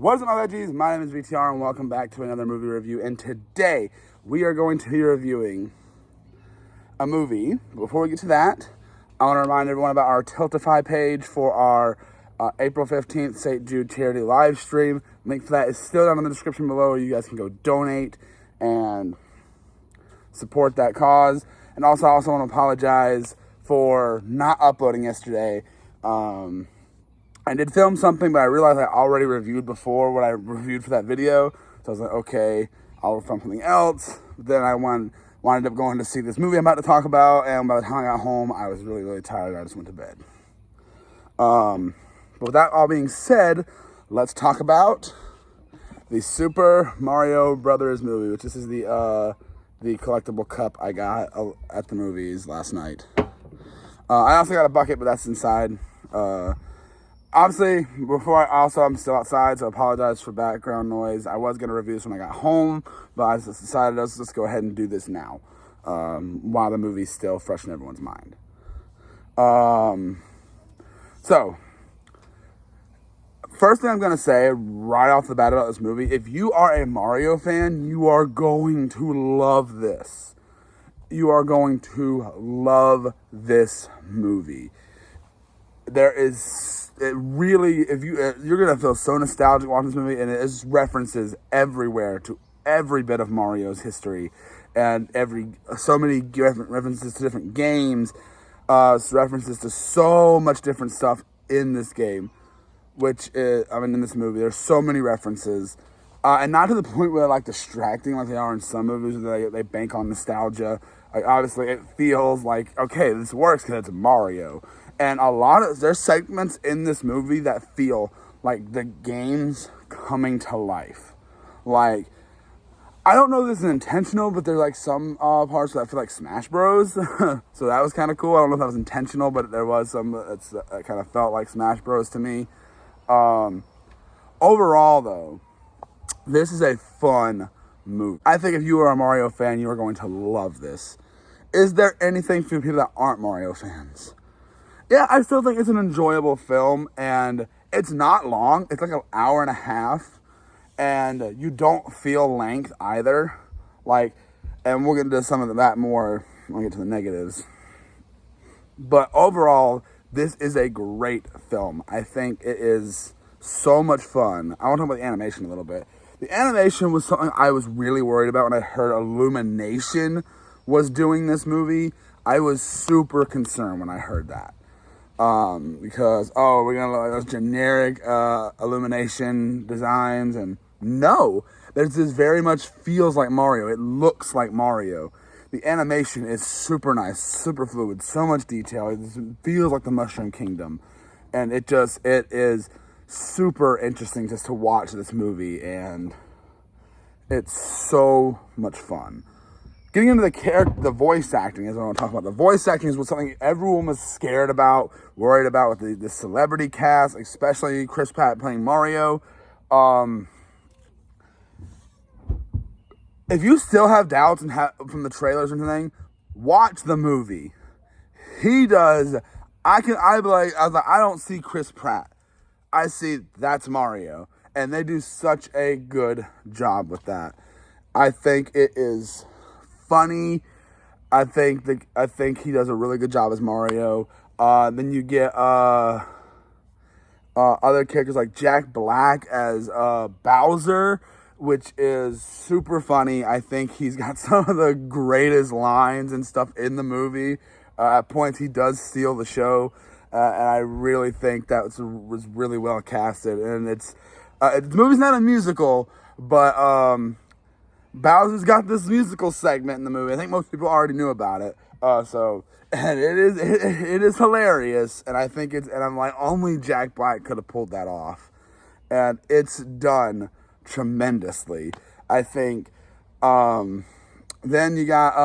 What is up, my Veggies? My name is VTR, and welcome back to another movie review. And today, we are going to be reviewing a movie. Before we get to that, I want to remind everyone about our Tiltify page for our April 15th St. Jude charity live stream. Link for that is still down in the description below, where you guys can go donate and support that cause. And also, I also want to apologize for not uploading yesterday. I did film something, but I realized I already reviewed before what I reviewed for that video. So I was like, okay, I'll film something else. But then I wound up going to see this movie I'm about to talk about, and by the time I got home, I was really, really tired. I just went to bed. But with that all being said, let's talk about the Super Mario Brothers movie, which this is the collectible cup I got at the movies last night. I also got a bucket, but that's inside. Obviously, I'm still outside, so I apologize for background noise. I was going to review this when I got home, but I just decided let's just go ahead and do this now, while the movie's still fresh in everyone's mind. So, first thing I'm going to say right off the bat about this movie, if you are a Mario fan, you are going to love this. You are going to love this movie. You're gonna feel so nostalgic watching this movie, and it is references everywhere to every bit of Mario's history, and so many references to different games, references to so much different stuff in this game, in this movie. There's so many references, and not to the point where they're like distracting like they are in some movies where they bank on nostalgia. Like, obviously, it feels like, okay, this works because it's Mario. And there's segments in this movie that feel like the game's coming to life. Like, I don't know if this is intentional, but there's like some parts that feel like Smash Bros. So that was kind of cool. I don't know if that was intentional, but there was some that kind of felt like Smash Bros. To me. Overall, though, this is a fun movie. I think if you are a Mario fan, you are going to love this. Is there anything for people that aren't Mario fans? Yeah, I still think it's an enjoyable film, and it's not long. It's like an hour and a half, and you don't feel length either. And we'll get into some of that more when we get to the negatives. But overall, this is a great film. I think it is so much fun. I want to talk about the animation a little bit. The animation was something I was really worried about when I heard Illumination was doing this movie. I was super concerned when I heard that. Because, we're going to look at those generic Illumination designs, and no, this very much feels like Mario. It looks like Mario. The animation is super nice, super fluid, so much detail. It feels like the Mushroom Kingdom, and it is super interesting just to watch this movie, and it's so much fun. Getting into the voice acting is what I want to talk about. The voice acting is something everyone was scared about, worried about with the celebrity cast, especially Chris Pratt playing Mario. If you still have doubts from the trailers or anything, watch the movie. He does. I was like, I don't see Chris Pratt. I see that's Mario, and they do such a good job with that. I think it is funny. I think he does a really good job as Mario. Then you get other characters like Jack Black as Bowser, which is super funny. I think he's got some of the greatest lines and stuff in the movie. At points, he does steal the show, and I really think that was really well casted. And the movie's not a musical, but Bowser's got this musical segment in the movie. I think most people already knew about it. And it is hilarious. And I'm like, only Jack Black could have pulled that off. And it's done tremendously, I think. Then you got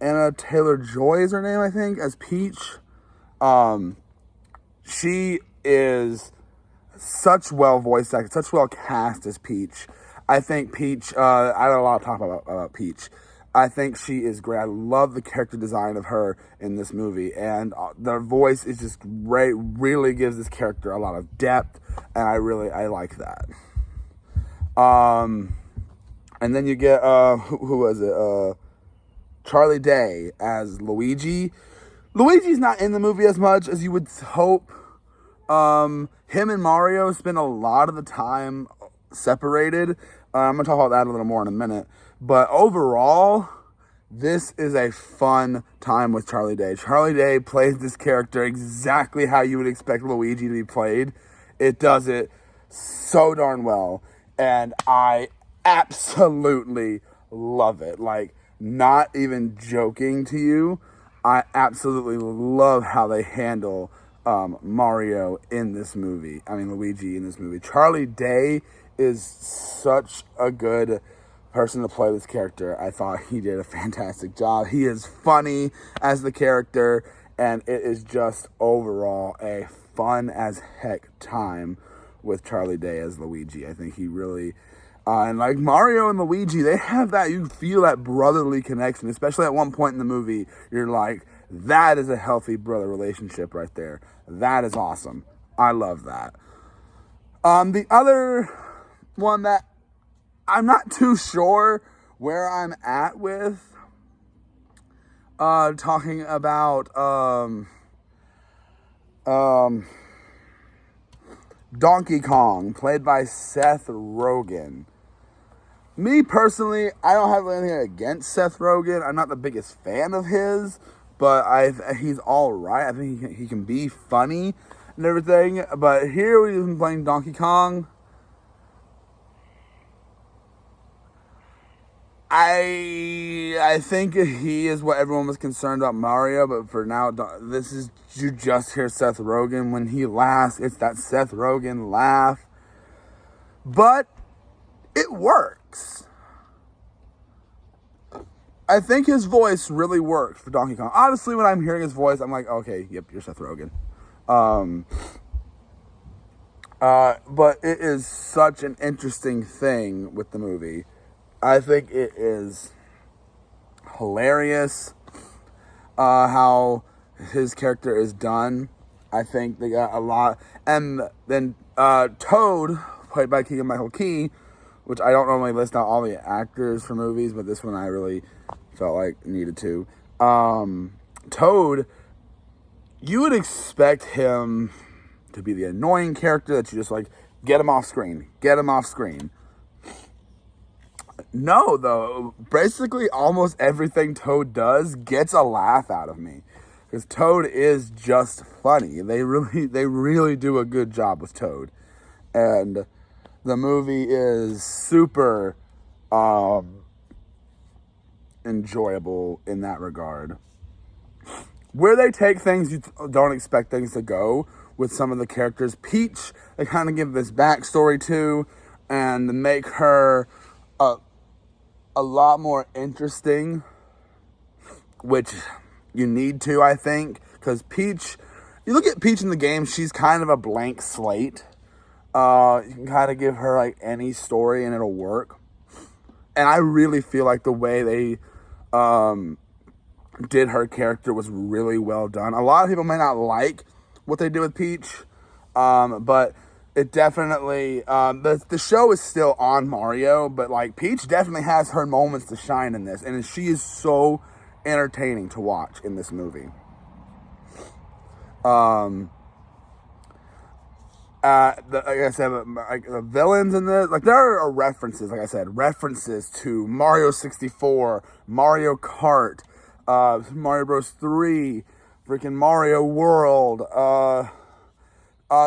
Anna Taylor-Joy is her name, I think, as Peach. She is such well voice acted, such well cast as Peach. I think Peach, I had a lot to talk about Peach. I think she is great. I love the character design of her in this movie, and their voice is just great. Really gives this character a lot of depth, and I like that. And then you get who was it? Charlie Day as Luigi. Luigi's not in the movie as much as you would hope. Him and Mario spend a lot of the time separated. I'm going to talk about that a little more in a minute. But overall, this is a fun time with Charlie Day. Charlie Day plays this character exactly how you would expect Luigi to be played. It does it so darn well. And I absolutely love it. Like, not even joking to you, I absolutely love how they handle Mario in this movie. I mean, Luigi in this movie. Charlie Day is such a good person to play this character. I thought he did a fantastic job. He is funny as the character, and it is just overall a fun as heck time with Charlie Day as Luigi. I think he really... and like Mario and Luigi, they have that, you feel that brotherly connection, especially at one point in the movie. You're like, that is a healthy brother relationship right there. That is awesome. I love that. The other one that I'm not too sure where I'm at with, talking about Donkey Kong, played by Seth Rogen. Me personally, I don't have anything against Seth Rogen. I'm not the biggest fan of his, but he's all right. I think he can be funny and everything. But here we've been playing Donkey Kong. I think he is what everyone was concerned about Mario, but for now, this is, you just hear Seth Rogen. When he laughs, it's that Seth Rogen laugh. But it works. I think his voice really works for Donkey Kong. Obviously, when I'm hearing his voice, I'm like, okay, yep, you're Seth Rogen. But it is such an interesting thing with the movie. I think it is hilarious how his character is done. I think they got a lot. And then Toad, played by Keegan-Michael Key, which I don't normally list out all the actors for movies, but this one I really felt like needed to. Toad, you would expect him to be the annoying character that you just like, get him off screen. No, though, basically almost everything Toad does gets a laugh out of me, because Toad is just funny. They really do a good job with Toad, and the movie is super enjoyable in that regard. Where they take things you don't expect things to go with some of the characters, Peach, they kind of give this backstory to, and make her a lot more interesting, which you need to, I think, because Peach, you look at Peach in the game, she's kind of a blank slate. You can kind of give her like any story and it'll work. And I really feel like the way they did her character was really well done. A lot of people may not like what they did with Peach, but it definitely, the show is still on Mario, but like Peach definitely has her moments to shine in this, and she is so entertaining to watch in this movie. Like I said, like the villains in this, like there are references, like I said, references to Mario 64, Mario Kart, Mario Bros. 3, freaking Mario World,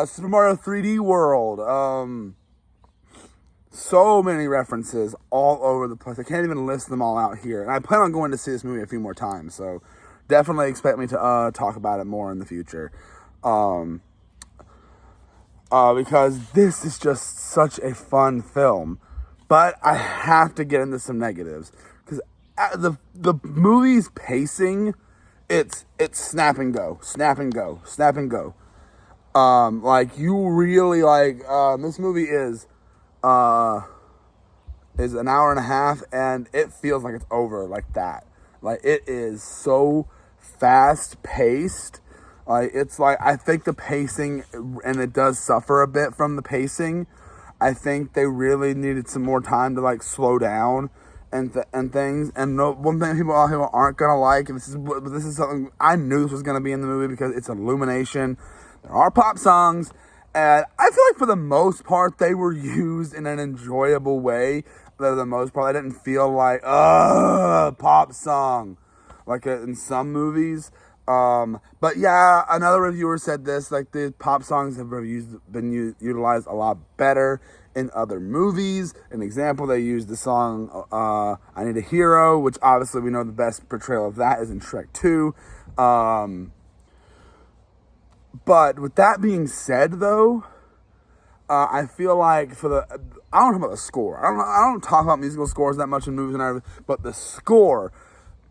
Super Mario 3D World, so many references all over the place. I can't even list them all out here. And I plan on going to see this movie a few more times, so definitely expect me to talk about it more in the future. Because this is just such a fun film. But I have to get into some negatives, because the movie's pacing, it's snap and go. Like, you really, like, this movie is is an hour and a half, and it feels like it's over like that. Like, it is so fast paced. Like, it's like, I think the pacing, and it does suffer a bit from the pacing. I think they really needed some more time to like slow down and things. And one thing people aren't gonna like, and this is something I knew this was gonna be in the movie because it's Illumination. There are pop songs, and I feel like for the most part they were used in an enjoyable way. For the most part, I didn't feel like pop song like in some movies. But yeah, another reviewer said this, like the pop songs have been utilized a lot better in other movies. An example, they used the song I Need a Hero, which obviously we know the best portrayal of that is in Shrek 2. But with that being said, though, I feel like I don't talk about the score. I don't talk about musical scores that much in movies and everything, but the score,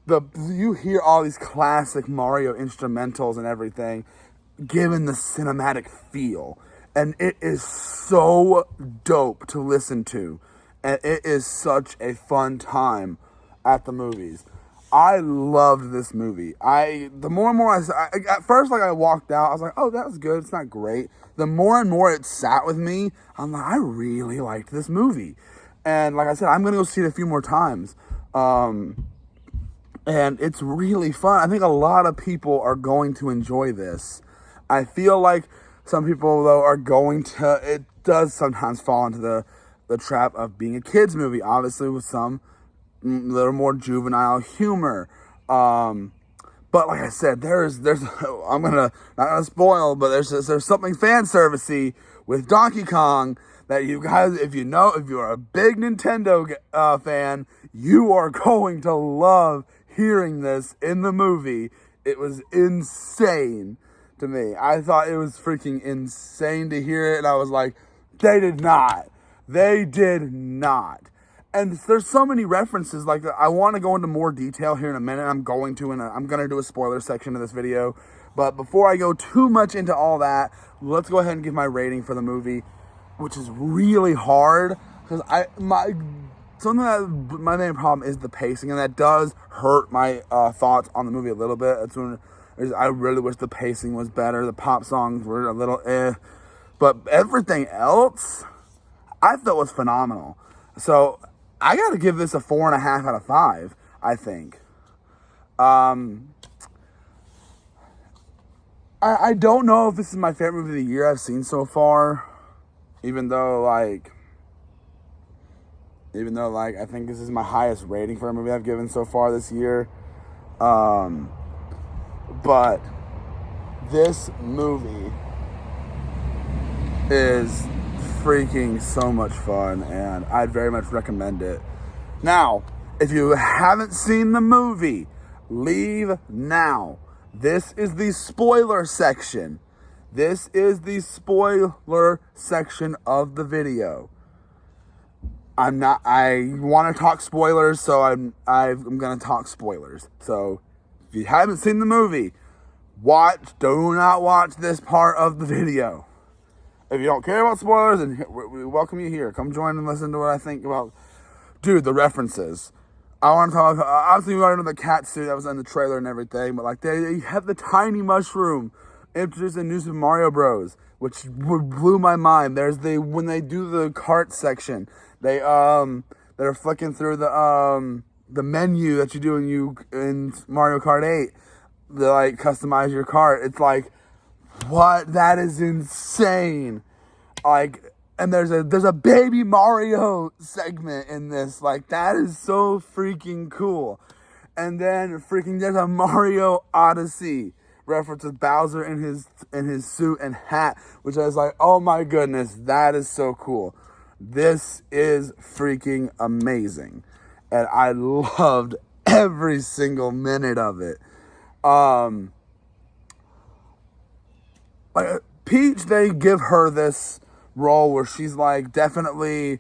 you hear all these classic Mario instrumentals and everything, given the cinematic feel, and it is so dope to listen to, and it is such a fun time at the movies. I loved this movie. The more and more at first, like, I walked out, I was like, oh, that was good. It's not great. The more and more it sat with me, I'm like, I really liked this movie. And like I said, I'm going to go see it a few more times. And it's really fun. I think a lot of people are going to enjoy this. I feel like some people, though, it does sometimes fall into the trap of being a kid's movie, obviously with some little more juvenile humor. But like I said, there's I'm not gonna spoil, but there's something fan servicey with Donkey Kong that you guys, if you're a big Nintendo fan, you are going to love hearing this in the movie. It was insane to me. I thought it was freaking insane to hear it, and I was like, they did not. And there's so many references. Like, I want to go into more detail here in a minute. I'm going to do a spoiler section of this video. But before I go too much into all that, let's go ahead and give my rating for the movie, which is really hard because my main problem is the pacing, and that does hurt my thoughts on the movie a little bit. I really wish the pacing was better. The pop songs were a little but everything else I thought was phenomenal. So I got to give this a 4.5 out of 5, I think. I don't know if this is my favorite movie of the year I've seen so far, even though I think this is my highest rating for a movie I've given so far this year. But this movie is freaking so much fun, and I'd very much recommend it. Now, if you haven't seen the movie, leave now. This is the spoiler section. This is the spoiler section of the video. I want to talk spoilers, so I'm going to talk spoilers. So, if you haven't seen the movie, do not watch this part of the video. If you don't care about spoilers, then we welcome you here. Come join and listen to what I think about, dude, the references. I want to talk, obviously we already know the cat suit that was in the trailer and everything, but like they have the tiny mushroom introduced in New Super Mario Bros., which blew my mind. When they do the cart section, they're flicking through the menu that you do in Mario Kart 8. They like customize your cart. It's like, what? That is insane. Like, and there's a baby Mario segment in this. Like, that is so freaking cool. And then there's a Mario Odyssey reference with Bowser in his suit and hat, which I was like, oh my goodness, that is so cool. This is freaking amazing. And I loved every single minute of it. Like Peach, they give her this role where she's like definitely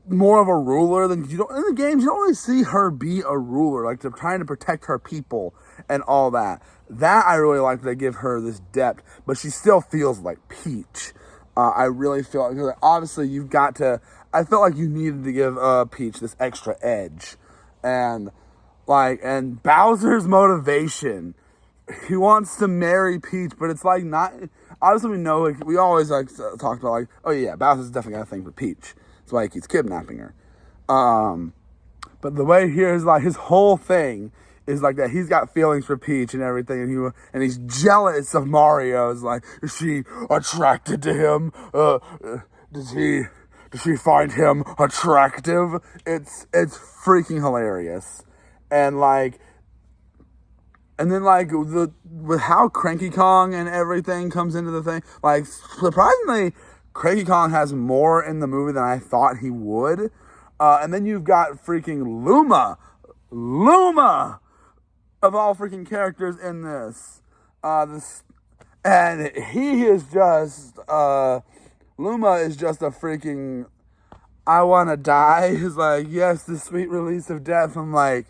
more of a ruler than in the games. You don't really see her be a ruler, like they're trying to protect her people and all that. That I really like. They give her this depth, but she still feels like Peach. I really feel like, obviously you've got to, I felt like you needed to give Peach this extra edge. And and Bowser's motivation, he wants to marry Peach, but it's like not, obviously we know, like, we always like talk about like, oh yeah, Bowser's definitely got a thing for Peach. That's why he keeps kidnapping her. But the way here is like his whole thing is like that he's got feelings for Peach and everything, and he's jealous of Mario. It's like, is she attracted to him? Does she find him attractive? It's freaking hilarious. And then with how Cranky Kong and everything comes into the thing, like surprisingly, Cranky Kong has more in the movie than I thought he would. And then you've got freaking Luma of all freaking characters in this. And he is just, Luma is just a freaking, I want to die. He's like, yes, the sweet release of death. I'm like,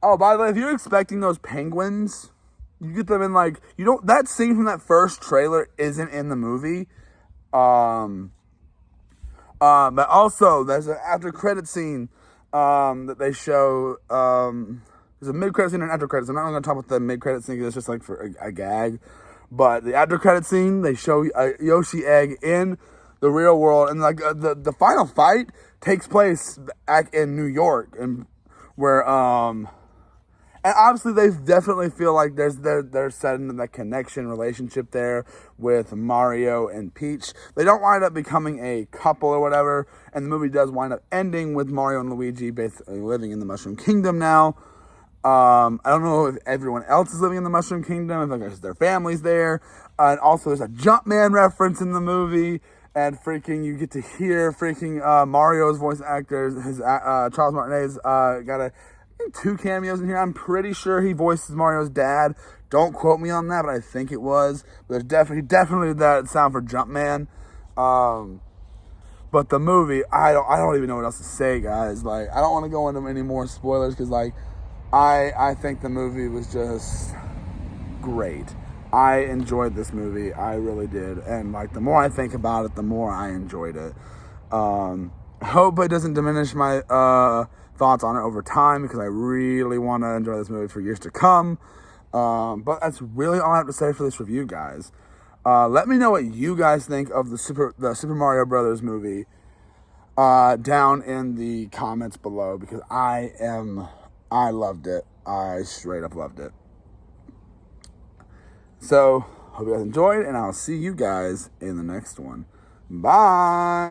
oh, by the way, if you're expecting those penguins, you get them in that scene from that first trailer isn't in the movie. But also, there's an after-credit scene that they show. There's a mid-credit scene and an after-credit scene. I'm not going to talk about the mid-credit scene because it's just like for a gag. But the after-credit scene, they show a Yoshi egg in the real world. And the final fight takes place back in New York. And where, and obviously they definitely feel like they're setting that connection relationship there with Mario and Peach. They don't wind up becoming a couple or whatever, and the movie does wind up ending with Mario and Luigi basically living in the Mushroom Kingdom now. I don't know if everyone else is living in the Mushroom Kingdom, if their family's there. And also there's a Jumpman reference in the movie, and freaking you get to hear freaking Mario's voice actor, Charles Martinet's got 2 cameos in here. I'm pretty sure he voices Mario's dad. Don't quote me on that, but I think it was. But there's definitely that sound for Jumpman. But the movie, I don't even know what else to say, guys. Like, I don't want to go into any more spoilers because, like, I think the movie was just great. I enjoyed this movie. I really did. And, like, the more I think about it, the more I enjoyed it. Hope it doesn't diminish my thoughts on it over time because I really want to enjoy this movie for years to come. But that's really all I have to say for this review, guys. Let me know what you guys think of the Super Mario Brothers movie down in the comments below because I loved it. I straight up loved it. So, hope you guys enjoyed, and I'll see you guys in the next one. Bye!